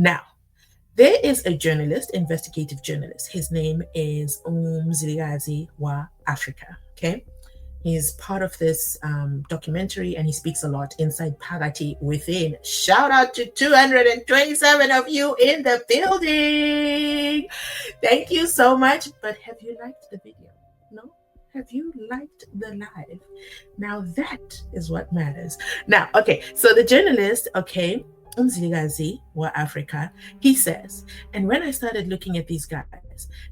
Now, there is a journalist, investigative journalist. His name is Mzansi wa Africa. Okay. He's part of this documentary and he speaks a lot inside Parati within. Shout out to 227 of you in the building. Thank you so much. But have you liked the video? No? Have you liked the live? Now that is what matters. Now, okay, so the journalist, okay, Mzansi wa Africa, he says, and when I started looking at these guys,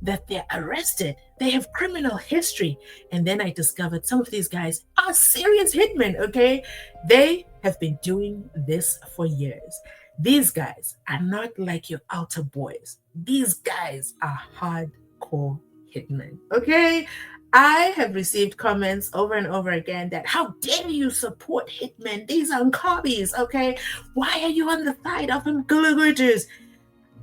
that they're arrested, they have criminal history, and then I discovered some of these guys are serious hitmen, okay? They have been doing this for years. These guys are not like your altar boys. These guys are hardcore hitmen, okay? I have received comments over and over again that how dare you support hitmen? These are Nkabis, okay? Why are you on the side of Mgulugujus?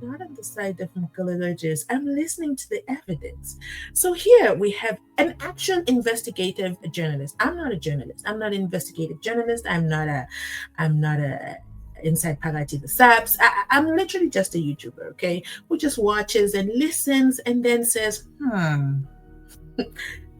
I'm not on the side of Mgulugujus. I'm listening to the evidence. So here we have an actual investigative journalist. I'm not a journalist. I'm not an investigative journalist. I'm not a inside Pagati the Saps. I'm literally just a YouTuber, okay? Who just watches and listens and then says,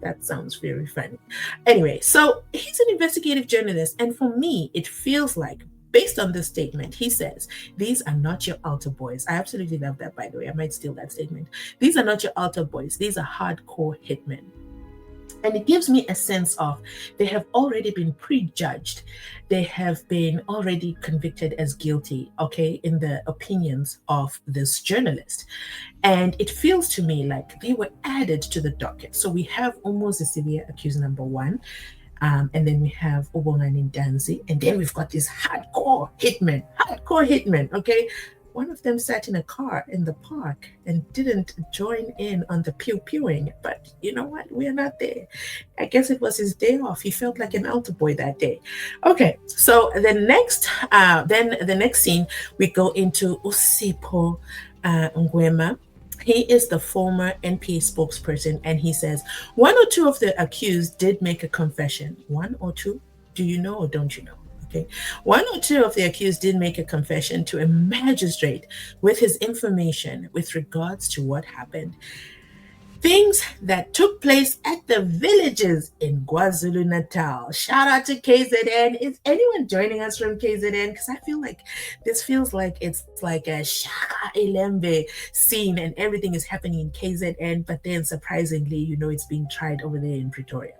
that sounds very funny. Anyway, so he's an investigative journalist. And for me, it feels like, based on this statement, he says, these are not your altar boys. I absolutely love that, by the way. I might steal that statement. These are not your altar boys. These are hardcore hitmen. And it gives me a sense of they have already been prejudged. They have been already convicted as guilty, okay, in the opinions of this journalist. And it feels to me like they were added to the docket. So we have Umozisilia accused number one. And then we have Ubongani Danzi. And then we've got these hardcore hitmen, okay? One of them sat in a car in the park and didn't join in on the pew-pewing. But you know what? We are not there. I guess it was his day off. He felt like an altar boy that day. Okay, so the next scene, we go into Usipho Ngwema. He is the former NPA spokesperson, and he says one or two of the accused did make a confession. One or two? Do you know or don't you know? Okay. One or two of the accused did make a confession to a magistrate with his information with regards to what happened. Things that took place at the villages in KwaZulu-Natal. Shout out to KZN. Is anyone joining us from KZN? Because I feel like this feels like it's like a Shaka Ilembe scene and everything is happening in KZN, but then surprisingly, it's being tried over there in Pretoria.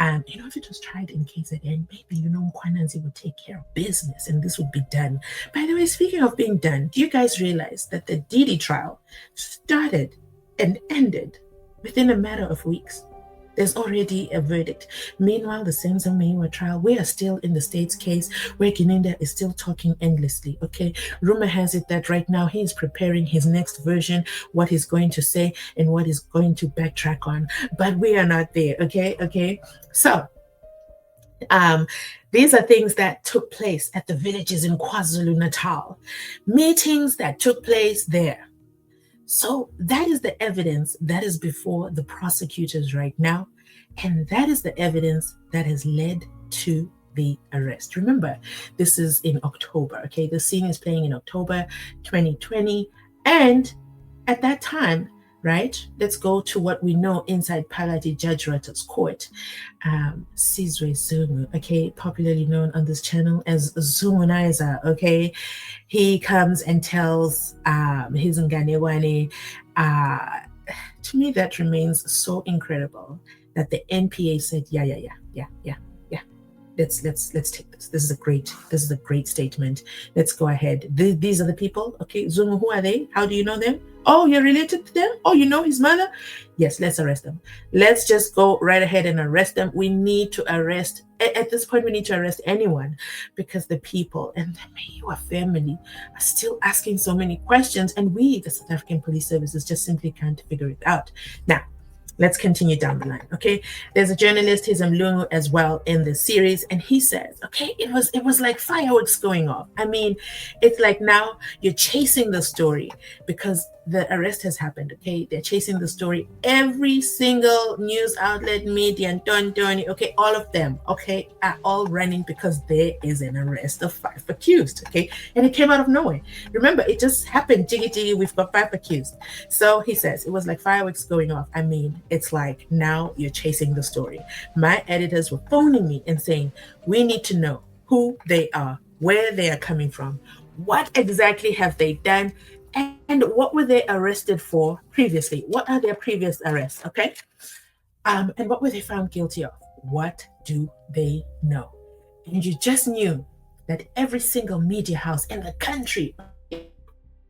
If it was tried in KZN, maybe, Mkwananzi would take care of business and this would be done. By the way, speaking of being done, do you guys realize that the Didi trial started and ended within a matter of weeks? There's already a verdict. Meanwhile, the SENZO MEYIWA trial, we are still in the state's case where Gininda is still talking endlessly, okay? Rumor has it that right now he is preparing his next version, what he's going to say and what he's going to backtrack on. But we are not there, okay? So, these are things that took place at the villages in KwaZulu-Natal. Meetings that took place there. So that is the evidence that is before the prosecutors right now. And that is the evidence that has led to the arrest. Remember, this is in October, okay? The scene is playing in October 2020. And at that time, right, let's go to what we know inside Phakathi Judge Rata's court. Sizwe Zungu, okay, popularly known on this channel as Zungunaiza, okay? He comes and tells his Nganewani. To me, that remains so incredible that the NPA said, yeah. Let's take this. This is a great statement. Let's go ahead. These are the people. Okay, Zungu, who are they? How do you know them? Oh, you're related to them? Oh, you know his mother? Yes, let's arrest them. Let's just go right ahead and arrest them. We need to arrest, at this point, we need to arrest anyone because the people and the Meyiwa family are still asking so many questions and we, the South African Police Services, just simply can't figure it out. Now, let's continue down the line, okay? There's a journalist, he's Mlungu as well in this series, and he says, okay, it was like fireworks going off. I mean, it's like now you're chasing the story because the arrest has happened, okay? They're chasing the story. Every single news outlet, media, and Don, okay, all of them, okay, are all running because there is an arrest of 5 accused, okay? And it came out of nowhere. Remember, it just happened, jiggy, we've got 5 accused. So he says, it was like fireworks going off. I mean, it's like now you're chasing the story. My editors were phoning me and saying, we need to know who they are, where they are coming from, what exactly have they done, and what were they arrested for previously? What are their previous arrests? Okay. And what were they found guilty of? What do they know? And you just knew that every single media house in the country,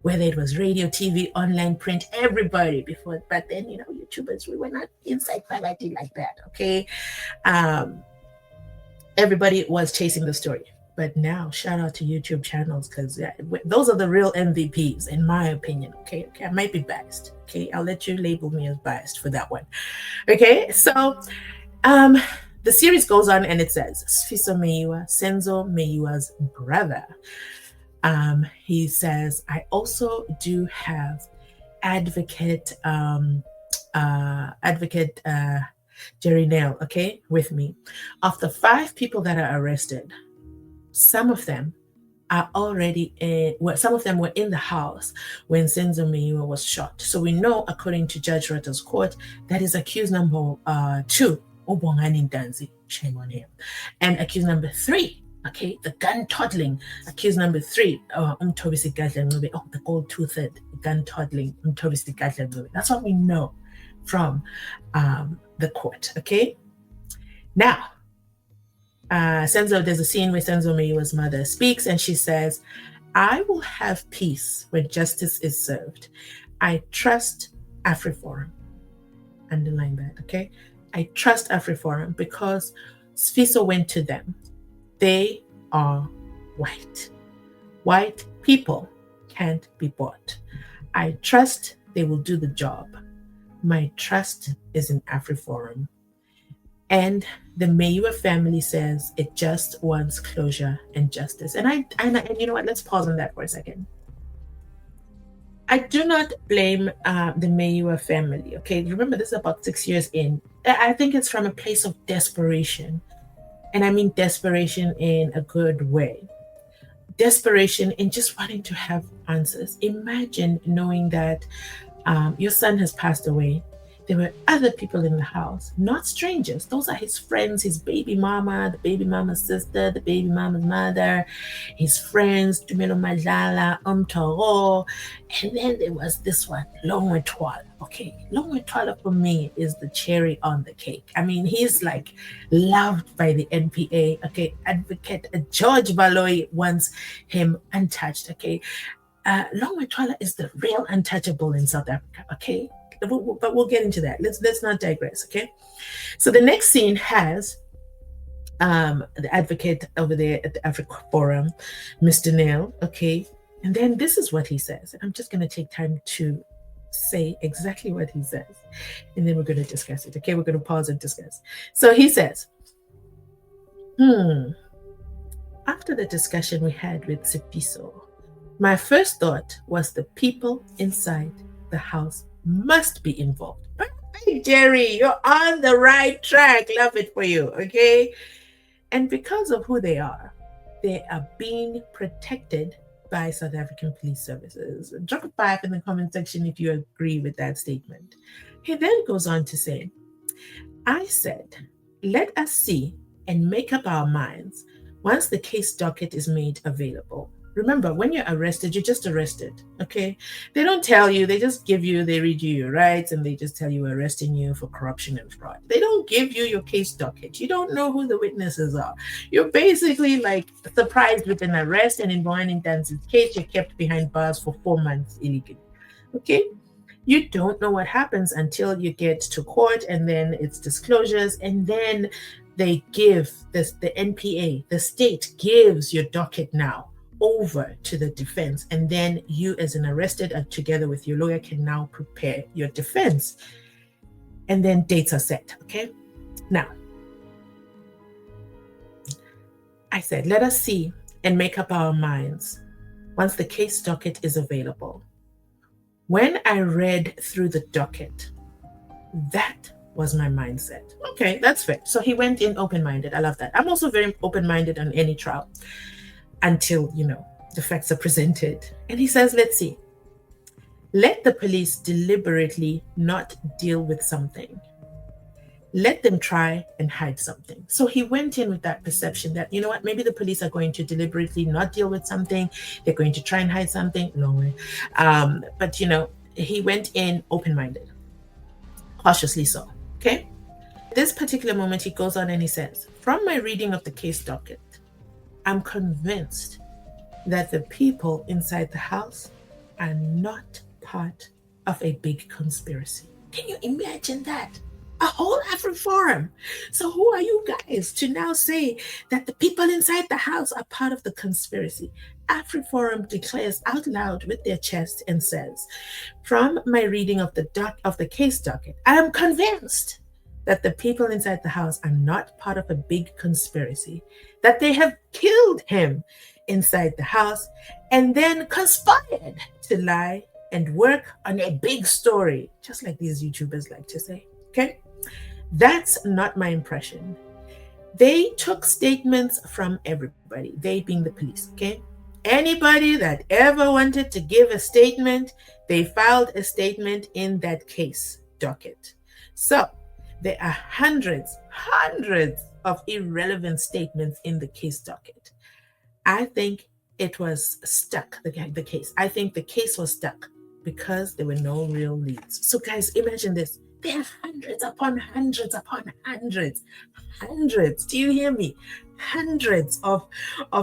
whether it was radio, TV, online, print, everybody before, but then, YouTubers, we were not inside poverty like that. Okay. Everybody was chasing the story. But now, shout out to YouTube channels, because those are the real MVPs, in my opinion. Okay, I might be biased. Okay, I'll let you label me as biased for that one. Okay, so the series goes on and it says, Sfiso Meyiwa, SENZO MEYIWA's brother. He says, I also do have advocate Gerrie Nel, okay, with me. Of the 5 people that are arrested, some of them are already some of them were in the house when SENZO MEYIWA was shot. So we know, according to Judge Rota's court, that is accused number 2, Obongani Ndanzi, shame on him. And accused number 3, okay, the gun toddling, accused number 3, the gold-toothed gun toddling, that's what we know from the court, okay? Now, there's a scene where SENZO MEYIWA's mother speaks and she says, I will have peace when justice is served. I trust AfriForum. Underline that, okay? I trust AfriForum because Sfiso went to them. They are white. White people can't be bought. I trust they will do the job. My trust is in AfriForum. And the Meyiwa family says it just wants closure and justice. And you know what? Let's pause on that for a second. I do not blame the Meyiwa family. Okay, remember, this is about 6 years in. I think it's from a place of desperation, and I mean desperation in a good way. Desperation in just wanting to have answers. Imagine knowing that your son has passed away. There were other people in the house, not strangers. Those are his friends, his baby mama, the baby mama's sister, the baby mama's mother, his friends, Tumelo Madlala, Toro. And then there was this one, Longwe Twala. Okay, Longwe Twala for me is the cherry on the cake. I mean, he's like loved by the NPA. Okay, advocate George Baloyi wants him untouched. Okay, Longwe Twala is the real untouchable in South Africa. Okay. But we'll get into that. Let's not digress, okay? So the next scene has the advocate over there at the AfriForum, Mr. Nel, okay? And then this is what he says. I'm just going to take time to say exactly what he says, and then we're going to discuss it, okay? We're going to pause and discuss. So he says, after the discussion we had with Sfiso, my first thought was the people inside the house must be involved. Hey, Gerrie, you're on the right track. Love it for you, okay? And because of who they are being protected by South African police services. Drop a 5 in the comment section if you agree with that statement. He then goes on to say, I said, let us see and make up our minds once the case docket is made available. Remember, when you're arrested, you're just arrested, okay? They don't tell you, they just give you, they read you your rights, and they just tell you we're arresting you for corruption and fraud. They don't give you your case docket. You don't know who the witnesses are. You're basically like surprised with an arrest, and in Bohani Dance's case, you're kept behind bars for 4 months illegally, okay? You don't know what happens until you get to court, and then it's disclosures, and then they give this, the NPA, the state gives your docket now over to the defense, and then you as an arrested together with your lawyer can now prepare your defense, and then dates are set, okay? Now, I said, let us see and make up our minds once the case docket is available. When I read through the docket, that was my mindset. Okay, that's fair. So he went in open-minded. I love that. I'm also very open-minded on any trial until, the facts are presented. And he says, let's see. Let the police deliberately not deal with something. Let them try and hide something. So he went in with that perception that, maybe the police are going to deliberately not deal with something. They're going to try and hide something. Long way. But, he went in open-minded, cautiously so. Okay. At this particular moment, he goes on and he says, from my reading of the case docket, I'm convinced that the people inside the house are not part of a big conspiracy. Can you imagine that? A whole AfriForum. So who are you guys to now say that the people inside the house are part of the conspiracy? AfriForum declares out loud with their chest and says, from my reading of the case docket, I am convinced that the people inside the house are not part of a big conspiracy, that they have killed him inside the house and then conspired to lie and work on a big story, just like these YouTubers like to say. Okay? That's not my impression. They took statements from everybody, they being the police. Okay? Anybody that ever wanted to give a statement, they filed a statement in that case docket. So there are hundreds of irrelevant statements in the case docket. I think it was stuck, the case. I think the case was stuck because there were no real leads. So guys, imagine this. There are hundreds upon hundreds upon hundreds. Hundreds. Do you hear me? Hundreds of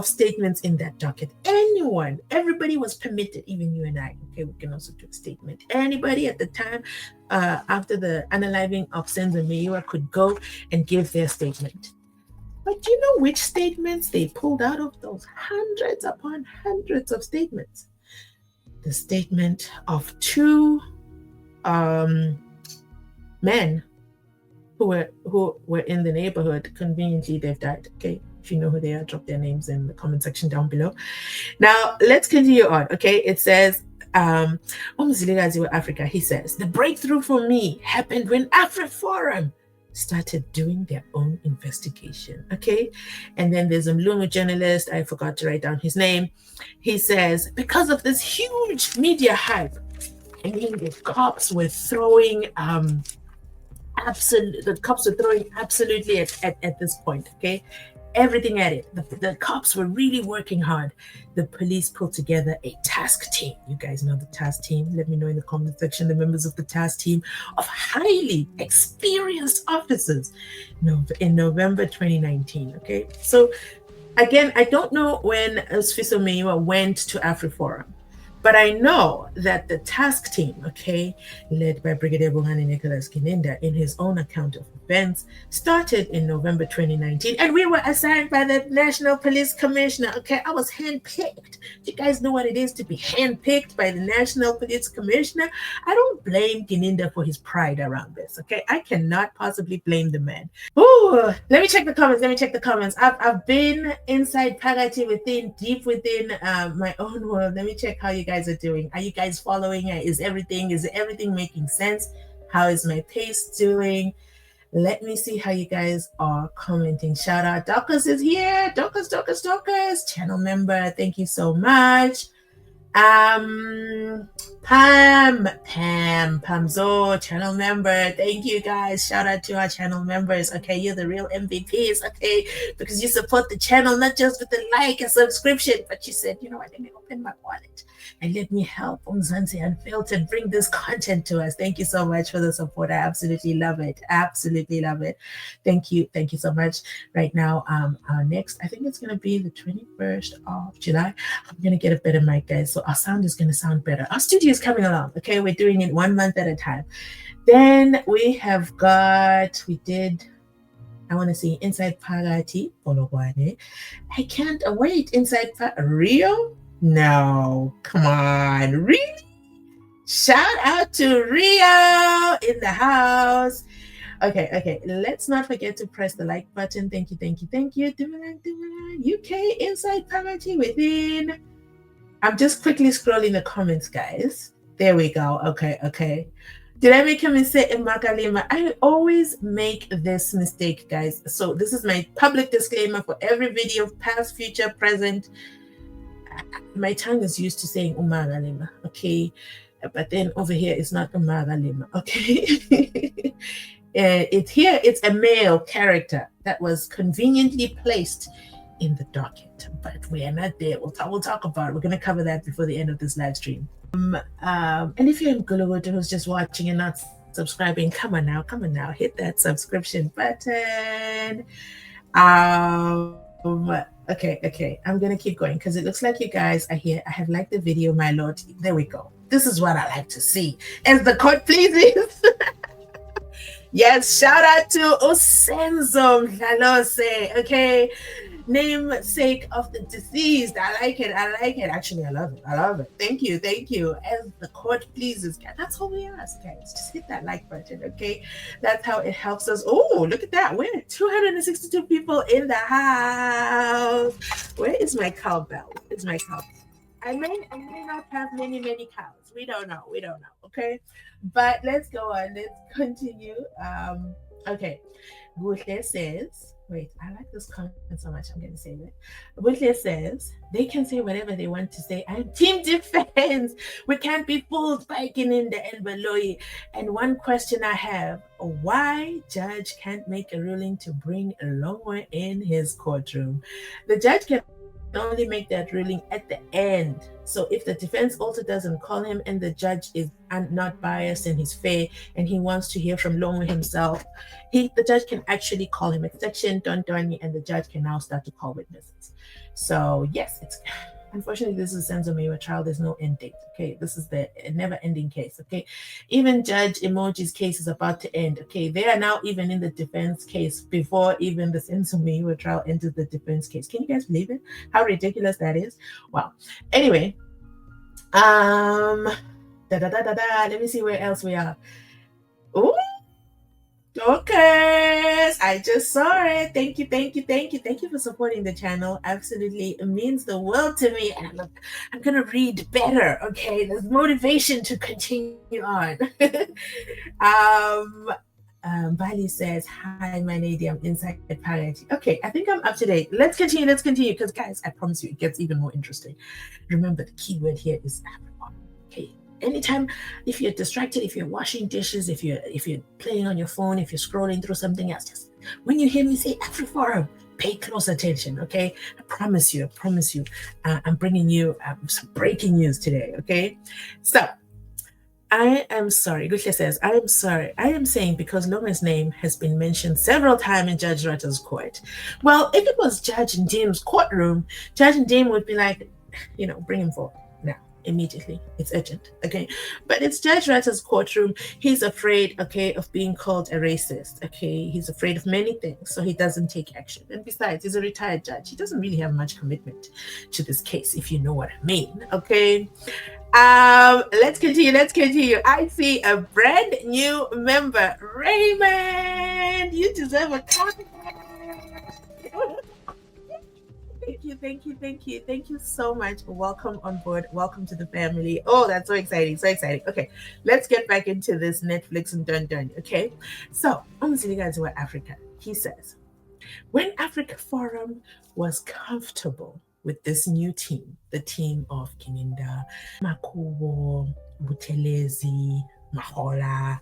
statements in that docket. Everybody was permitted, even you and I. Okay, we can also do a statement. Anybody at the time, after the unaliving of SENZO MEYIWA, could go and give their statement. But do you know which statements they pulled out of those hundreds upon hundreds of statements? The statement of two men who were in the neighborhood. Conveniently, they've died. Okay, if you know who they are, drop their names in the comment section down below. Now, let's continue on. Okay, it says, Umzilikazi Africa, he says, the breakthrough for me happened when AfriForum started doing their own investigation. Okay, and then there's a Mlungu journalist, I forgot to write down his name. He says, because of this huge media hype, I mean, the cops were throwing absolutely at this point. Okay, everything at it. The cops were really working hard. The police pulled together a task team. You guys know the task team. Let me know in the comment section the members of the task team of highly experienced officers. In November 2019. Okay, so again, I don't know when SENZO MEYIWA went to AfriForum, but I know that the task team, okay, led by Brigadier Bongani Nicholas Kininda, in his own account of events, started in November 2019, and we were assigned by the National Police Commissioner. Okay, I was handpicked. Do you guys know what it is to be handpicked by the National Police Commissioner? I don't blame Kininda for his pride around this. Okay, I cannot possibly blame the man. Oh, let me check the comments. I've been inside Phakathi deep within my own world. Let me check how you guys are doing. Are you guys following? Is everything making sense? How is my pace doing? Let me see how you guys are commenting. Shout out, Dorcas is here. Dorcas, channel member. Thank you so much. Pamzo, channel member. Thank you guys. Shout out to our channel members. Okay, you're the real MVPs. Okay, because you support the channel not just with a like and subscription, but you said, you know what, let me open my wallet and let me help Mzansi Unfiltered bring this content to us. Thank you so much for the support. I absolutely love it. Thank you so much. Right now, our next, I think it's gonna be the 21st of July. I'm gonna get a better mic, guys, so our sound is gonna sound better. Our studio is coming along. Okay, we're doing it 1 month at a time. Then we have got, I want to see Inside Phakathi, Polokwane. I can't wait. Inside Rio? No, come on, really? Shout out to Rio in the house. Okay, let's not forget to press the like button. Thank you. UK Inside Phakathi within. I'm just quickly scrolling the comments, guys. There we go. Okay, okay. Did I make a mistake in Makalima? I always make this mistake, guys. So this is my public disclaimer for every video, past, future, present. My tongue is used to saying Umagalima, okay? But then over here it's not Umagalima, okay? It's here, it's a male character that was conveniently placed in the docket, but we are not there. We'll talk about it. We're going to cover that before the end of this live stream. And if you're in Gulugudu who's just watching and not subscribing, come on now, hit that subscription button. Okay, I'm gonna keep going because it looks like you guys are here. I have liked the video, my lord. There we go. This is what I like to see. As the court pleases. Yes, shout out to SENZO MEYIWA. Okay, namesake of the deceased. I like it. Actually, I love it. Thank you. As the court pleases. That's all we ask, guys. Just hit that like button, okay? That's how it helps us. Oh, look at that. We're 262 people in the house. Where is my cowbell? I may not have many cows. We don't know. Okay, but let's go on. Let's continue. Okay. Guhle says, wait, I like this comment so much. I'm going to save it. Guhle says, they can say whatever they want to say. I'm team defense. We can't be fooled by Gininda and Baloyi. And one question I have, why judge can't make a ruling to bring Longwe in his courtroom? The judge can only make that ruling at the end. So if the defense also doesn't call him and the judge is not biased and he's fair and he wants to hear from Longwe himself, the judge can actually call him at section Dondoni, and the judge can now start to call witnesses. So yes, it's unfortunately this is SENZO MEYIWA trial. There's no end date. Okay, this is the never-ending case. Okay, even Judge Emoji's case is about to end. Okay, they are now even in the defense case before even the SENZO MEYIWA trial enters the defense case. Can you guys believe it? How ridiculous that is! Wow. Anyway, let me see where else we are. Ooh. Okay, I just saw it. Thank you for supporting the channel. Absolutely, it means the world to me. And I'm gonna read better. Okay, there's motivation to continue on. Bali says, hi, my lady, I'm inside parity. Okay, I think I'm up to date. Let's continue, because guys, I promise you, it gets even more interesting. Remember, the key word here is AfriForum. Okay. Anytime, if you're distracted, if you're washing dishes, if you're playing on your phone, if you're scrolling through something else, just when you hear me say AfriForum, pay close attention, okay? I promise you, I'm bringing you some breaking news today, okay? So, I am sorry. Guhle says, I am sorry. I am saying because Longa's name has been mentioned several times in Judge Ratter's court. Well, if it was Judge Ndim's courtroom, Judge Ndim would be like, bring him forward now, immediately. It's urgent, okay? But it's Judge Ratter's courtroom. He's afraid, okay, of being called a racist, okay? He's afraid of many things, so he doesn't take action. And besides, he's a retired judge. He doesn't really have much commitment to this case, if you know what I mean, okay? Let's continue. I see a brand new member, Raymond. You deserve a comment. Thank you so much. Welcome on board. Welcome to the family. Oh, that's so exciting. Okay, let's get back into this Netflix and done. Okay, so Mzansi Africa. He says, when AfriForum was comfortable with this new team, the team of Kininda, Makubo, Butelezi, Mahola,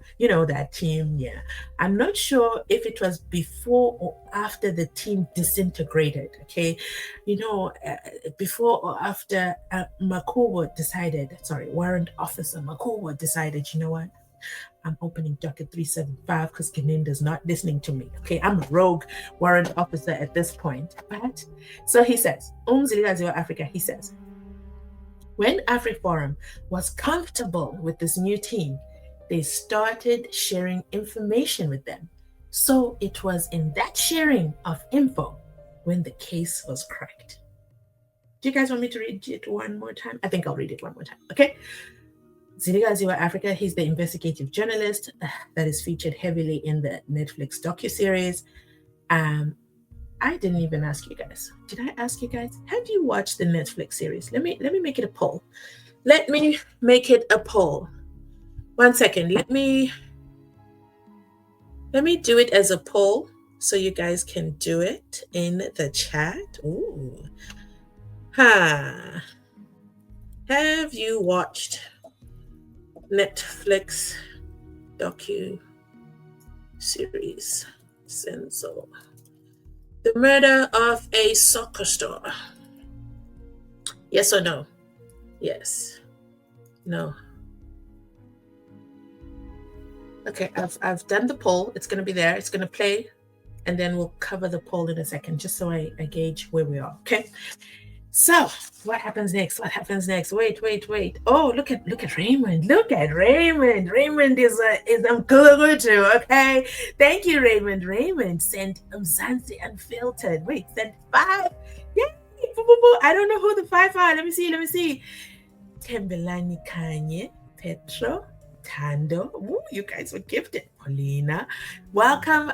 that team, yeah. I'm not sure if it was before or after the team disintegrated, okay? Before or after Warrant Officer Makubo decided, you know what? I'm opening docket 375 because Keninda's not listening to me. Okay, I'm a rogue warrant officer at this point. But so he says, Mzansi Africa, he says, when AfriForum was comfortable with this new team, they started sharing information with them. So it was in that sharing of info when the case was cracked. Do you guys want me to read it one more time? I think I'll read it one more time. Okay. Mzansi Africa, he's the investigative journalist that is featured heavily in the Netflix docuseries. I didn't even ask you guys. Did I ask you guys? Have you watched the Netflix series? Let me make it a poll. Let me make it a poll. 1 second. Let me do it as a poll so you guys can do it in the chat. Ooh. Have you watched Netflix docu-series SENZO, The Murder of a Soccer Star? Yes or no? Yes. No. Okay, I've done the poll. It's going to be there. It's going to play, and then we'll cover the poll in a second, just so I gauge where we are. Okay. So what happens next? What happens next? Wait. Oh, look at Raymond. Look at Raymond. Raymond is Mkulugutu. Okay. Thank you, Raymond. Raymond sent Mzansi Unfiltered. Wait, sent 5. Yay! I don't know who the 5 are. Let me see. Tembelani Kanye, Petro, Tando. Ooh, you guys were gifted. Paulina. Welcome.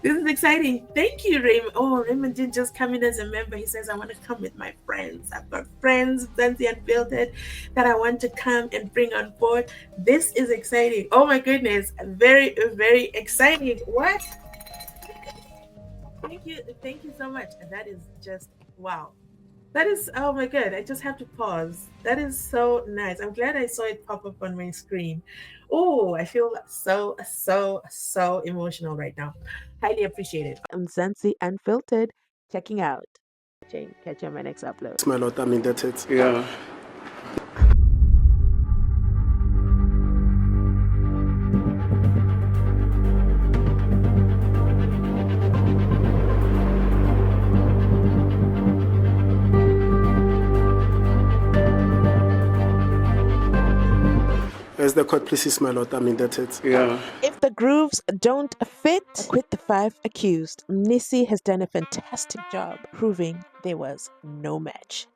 This is exciting. Thank you, Raymond. Oh, Raymond didn't just come in as a member. He says, I want to come with my friends. I've got friends, Mzansi Unfiltered, that I want to come and bring on board. This is exciting. Oh my goodness. Very, very exciting. What? Thank you so much. That is just wow. That is, oh my god, I just have to pause. That is so nice. I'm glad I saw it pop up on my screen. Oh, I feel so emotional right now. Highly appreciate it. Mzansi Unfiltered, checking out. Catch you on my next upload. My lord, I'm indebted. Yeah. As the court pleases, my lord, I'm indebted. Yeah. If the grooves don't fit, acquit the 5 accused. Nisi has done a fantastic job proving there was no match.